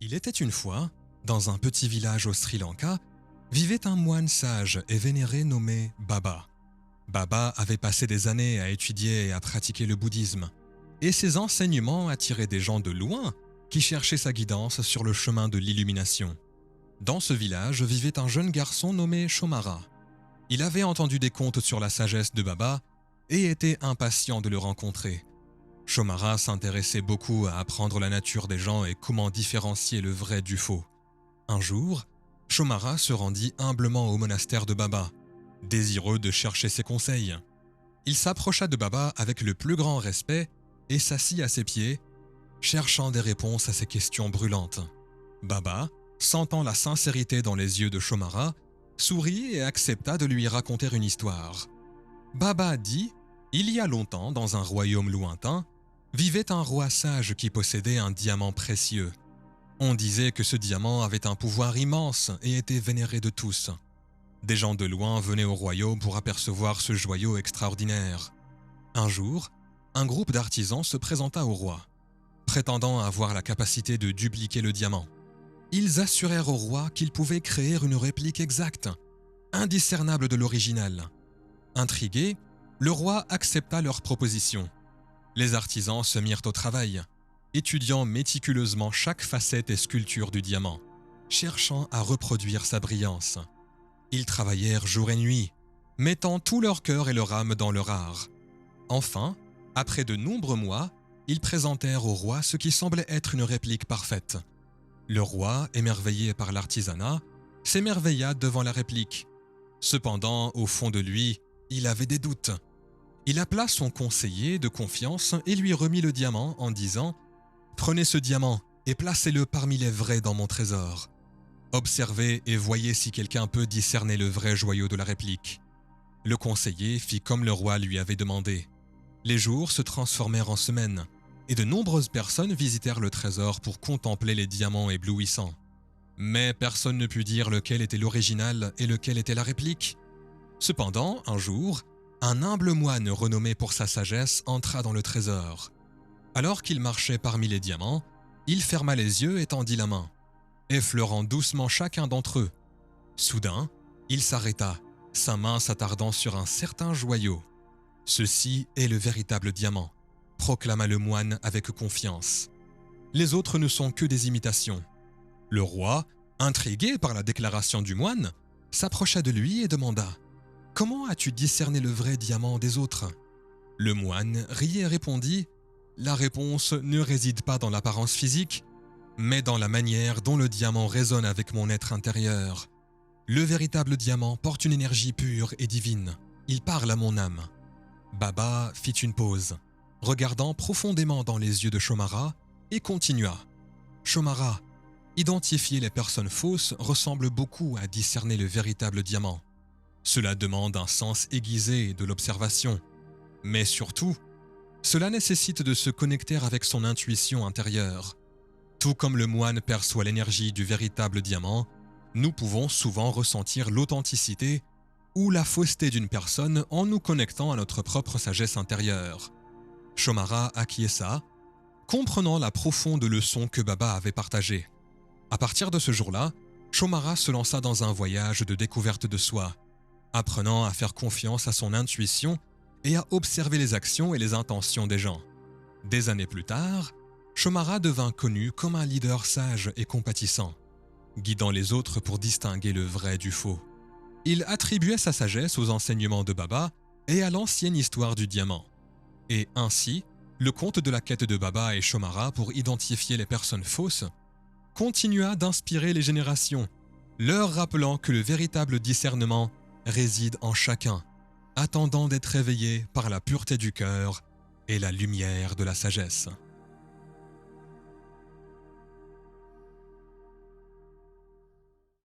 Il était une fois, dans un petit village au Sri Lanka, vivait un moine sage et vénéré nommé Baba. Baba avait passé des années à étudier et à pratiquer le bouddhisme, et ses enseignements attiraient des gens de loin qui cherchaient sa guidance sur le chemin de l'illumination. Dans ce village vivait un jeune garçon nommé Shomara. Il avait entendu des contes sur la sagesse de Baba et était impatient de le rencontrer. Shomara s'intéressait beaucoup à apprendre la nature des gens et comment différencier le vrai du faux. Un jour, Shomara se rendit humblement au monastère de Baba, désireux de chercher ses conseils. Il s'approcha de Baba avec le plus grand respect et s'assit à ses pieds, cherchant des réponses à ses questions brûlantes. Baba, sentant la sincérité dans les yeux de Shomara, sourit et accepta de lui raconter une histoire. Baba dit « Il y a longtemps, dans un royaume lointain, vivait un roi sage qui possédait un diamant précieux. On disait que ce diamant avait un pouvoir immense et était vénéré de tous. Des gens de loin venaient au royaume pour apercevoir ce joyau extraordinaire. Un jour, un groupe d'artisans se présenta au roi, prétendant avoir la capacité de dupliquer le diamant. Ils assurèrent au roi qu'ils pouvaient créer une réplique exacte, indiscernable de l'original. Intrigué, le roi accepta leur proposition. Les artisans se mirent au travail, étudiant méticuleusement chaque facette et sculpture du diamant, cherchant à reproduire sa brillance. Ils travaillèrent jour et nuit, mettant tout leur cœur et leur âme dans leur art. Enfin, après de nombreux mois, ils présentèrent au roi ce qui semblait être une réplique parfaite. Le roi, émerveillé par l'artisanat, s'émerveilla devant la réplique. Cependant, au fond de lui, il avait des doutes. Il appela son conseiller de confiance et lui remit le diamant en disant « Prenez ce diamant et placez-le parmi les vrais dans mon trésor. Observez et voyez si quelqu'un peut discerner le vrai joyau de la réplique. » Le conseiller fit comme le roi lui avait demandé. Les jours se transformèrent en semaines, et de nombreuses personnes visitèrent le trésor pour contempler les diamants éblouissants. Mais personne ne put dire lequel était l'original et lequel était la réplique. Cependant, un jour, un humble moine renommé pour sa sagesse entra dans le trésor. Alors qu'il marchait parmi les diamants, il ferma les yeux et tendit la main, effleurant doucement chacun d'entre eux. Soudain, il s'arrêta, sa main s'attardant sur un certain joyau. « Ceci est le véritable diamant », proclama le moine avec confiance. « Les autres ne sont que des imitations. » Le roi, intrigué par la déclaration du moine, s'approcha de lui et demanda « Comment as-tu discerné le vrai diamant des autres ?» Le moine riait et répondit « La réponse ne réside pas dans l'apparence physique, mais dans la manière dont le diamant résonne avec mon être intérieur. Le véritable diamant porte une énergie pure et divine. Il parle à mon âme. » Baba fit une pause, regardant profondément dans les yeux de Shomara, et continua. « Shomara, identifier les personnes fausses ressemble beaucoup à discerner le véritable diamant. Cela demande un sens aiguisé de l'observation. Mais surtout, cela nécessite de se connecter avec son intuition intérieure. Tout comme le moine perçoit l'énergie du véritable diamant, nous pouvons souvent ressentir l'authenticité ou la fausseté d'une personne en nous connectant à notre propre sagesse intérieure. » Shomara acquiesça, comprenant la profonde leçon que Baba avait partagée. À partir de ce jour-là, Shomara se lança dans un voyage de découverte de soi, apprenant à faire confiance à son intuition et à observer les actions et les intentions des gens. Des années plus tard, Shomara devint connu comme un leader sage et compatissant, guidant les autres pour distinguer le vrai du faux. Il attribuait sa sagesse aux enseignements de Baba et à l'ancienne histoire du diamant. Et ainsi, le conte de la quête de Baba et Shomara pour identifier les personnes fausses continua d'inspirer les générations, leur rappelant que le véritable discernement réside en chacun, attendant d'être éveillé par la pureté du cœur et la lumière de la sagesse.